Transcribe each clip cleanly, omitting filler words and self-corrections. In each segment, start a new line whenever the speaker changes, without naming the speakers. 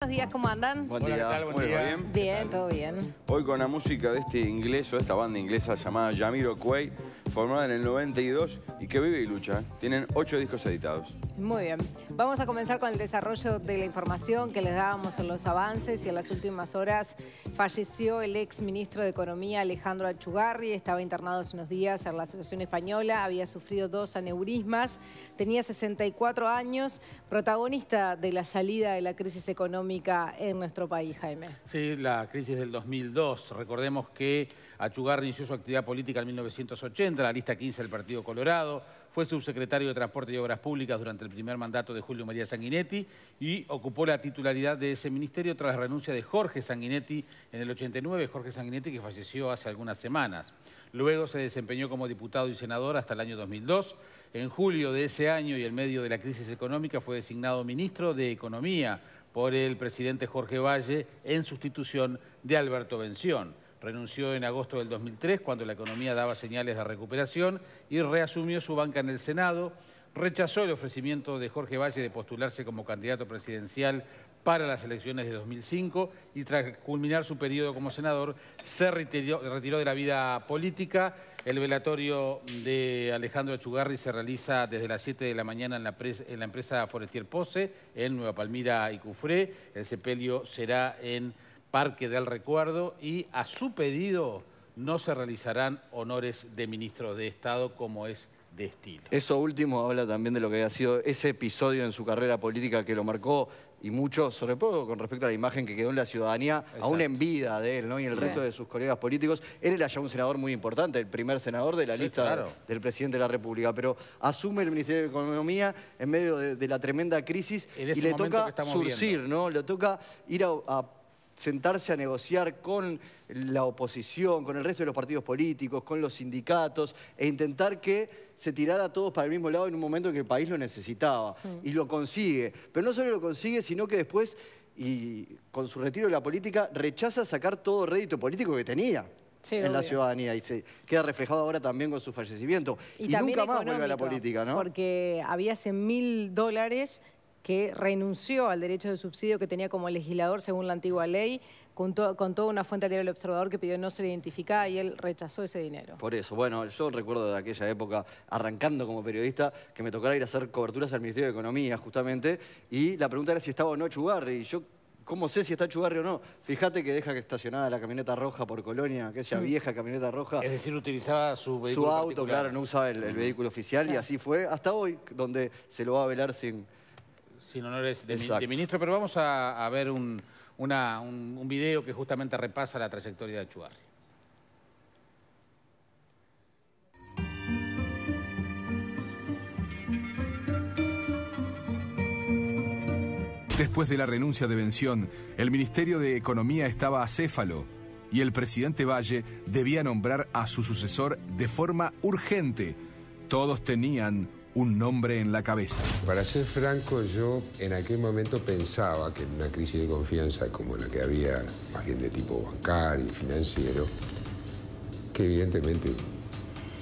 buenos días, ¿cómo andan?
Buen día.
Hola, ¿qué tal? Buen
Muy
día.
bien.
Bien, todo bien.
Hoy con la música de este inglés, o esta banda inglesa llamada Jamiroquai, formada en el 92 y que vive y lucha. Tienen 8 discos editados.
Muy bien. Vamos a comenzar con el desarrollo de la información que les dábamos en los avances y en las últimas horas falleció el ex ministro de Economía Alejandro Achugarri. Estaba internado hace unos días en la Asociación Española, había sufrido 2 aneurismas, tenía 64 años, protagonista de la salida de la crisis económica en nuestro país, Jaime.
Sí, la crisis del 2002. Recordemos que Achugarri inició su actividad política en 1980, la lista 15 del Partido Colorado. Fue subsecretario de Transporte y Obras Públicas durante el primer mandato de Julio María Sanguinetti y ocupó la titularidad de ese ministerio tras la renuncia de Jorge Sanguinetti en el 89, Jorge Sanguinetti que falleció hace algunas semanas. Luego se desempeñó como diputado y senador hasta el año 2002. En julio de ese año y en medio de la crisis económica fue designado ministro de Economía por el presidente Jorge Valle en sustitución de Alberto Bención. Renunció en agosto del 2003 cuando la economía daba señales de recuperación y reasumió su banca en el Senado. Rechazó el ofrecimiento de Jorge Valle de postularse como candidato presidencial para las elecciones de 2005 y tras culminar su periodo como senador se retiró de la vida política. El velatorio de Alejandro Achugarri se realiza desde las 7 de la mañana en la empresa Forestier Pose, en Nueva Palmira y Cufré. El sepelio será en Parque del Recuerdo y a su pedido no se realizarán honores de ministro de Estado como es de estilo.
Eso último habla también de lo que había sido ese episodio en su carrera política que lo marcó y mucho, sobre todo con respecto a la imagen que quedó en la ciudadanía, aún en vida de él, ¿no? Y el resto de sus colegas políticos. Él era ya un senador muy importante, el primer senador de la lista del presidente de la República, pero asume el Ministerio de Economía en medio de la tremenda crisis y le toca surcir, ¿no? Le toca ir a sentarse a negociar con la oposición, con el resto de los partidos políticos, con los sindicatos, e intentar que se tirara a todos para el mismo lado en un momento en que el país lo necesitaba. Y lo consigue. Pero no solo lo consigue, sino que después, y con su retiro de la política, rechaza sacar todo rédito político que tenía en la ciudadanía. Y se queda reflejado ahora también con su fallecimiento. Y nunca más vuelve a la política, ¿no?
Porque había $100.000 que renunció al derecho de subsidio que tenía como legislador según la antigua ley, con toda una fuente al diario El Observador que pidió no ser identificada y él rechazó ese dinero.
Por eso, bueno, yo recuerdo de aquella época, arrancando como periodista, que me tocara ir a hacer coberturas al Ministerio de Economía, justamente, y la pregunta era si estaba o no Achugarri, y yo, ¿cómo sé si está Achugarri o no? Fíjate que deja que estacionada la camioneta roja por Colonia, aquella vieja camioneta roja.
Es decir, utilizaba su vehículo
su auto,
particular.
claro, no usaba el vehículo oficial, y así fue hasta hoy, donde se lo va a velar sin
honores de ministro, pero vamos a ver un video que justamente repasa la trayectoria de Achugarri.
Después de la renuncia de Bención, el Ministerio de Economía estaba acéfalo y el presidente Valle debía nombrar a su sucesor de forma urgente. Todos tenían un nombre en la cabeza.
Para ser franco, yo en aquel momento pensaba que en una crisis de confianza como la que había, más bien de tipo bancario y financiero, que evidentemente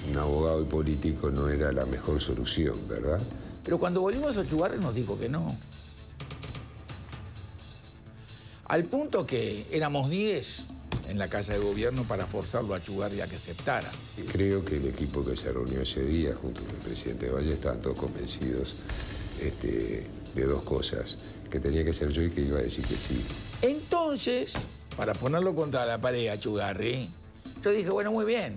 un abogado y político no era la mejor solución, ¿verdad?
Pero cuando volvimos a Achugarri nos dijo que no. Al punto que éramos 10 en la Casa de Gobierno para forzarlo a Achugarri a que aceptara.
Creo que el equipo que se reunió ese día junto con el presidente Valle estaban todos convencidos de dos cosas, que tenía que ser yo y que iba a decir que sí.
Entonces, para ponerlo contra la pared a Achugarri, yo dije, bueno, muy bien,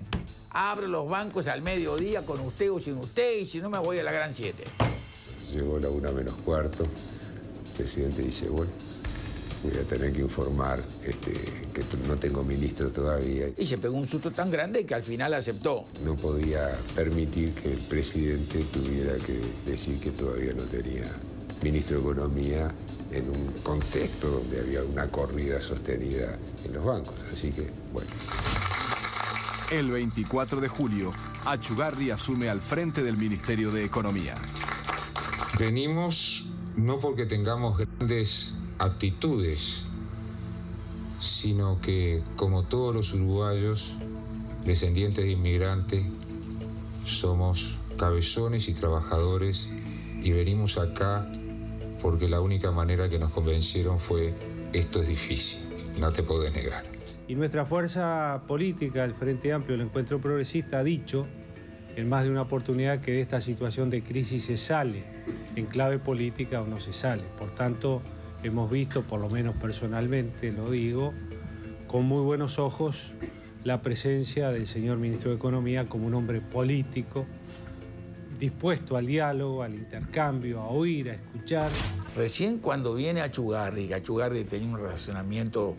abro los bancos al mediodía con usted o sin usted y si no me voy a la Gran 7.
Llegó la 1 menos cuarto, el presidente dice, bueno, voy a tener que informar que no tengo ministro todavía.
Y se pegó un susto tan grande que al final aceptó.
No podía permitir que el presidente tuviera que decir que todavía no tenía ministro de Economía en un contexto donde había una corrida sostenida en los bancos. Así que, bueno.
El 24 de julio, Achugarri asume al frente del Ministerio de Economía.
Venimos no porque tengamos grandes aptitudes, sino que, como todos los uruguayos, descendientes de inmigrantes, somos cabezones y trabajadores y venimos acá porque la única manera que nos convencieron fue: esto es difícil, no te podés negar.
Y nuestra fuerza política, el Frente Amplio, el Encuentro Progresista, ha dicho en más de una oportunidad que de esta situación de crisis se sale en clave política o no se sale. Por tanto, hemos visto, por lo menos personalmente lo digo, con muy buenos ojos la presencia del señor Ministro de Economía como un hombre político, dispuesto al diálogo, al intercambio, a oír, a escuchar.
Recién cuando viene Achugarri, que Achugarri tenía un relacionamiento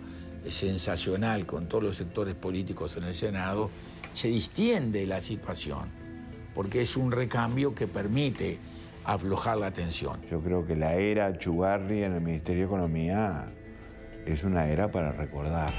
sensacional con todos los sectores políticos en el Senado, se distiende la situación, porque es un recambio que permite aflojar la tensión.
Yo creo que la era Achugarri en el Ministerio de Economía es una era para recordar.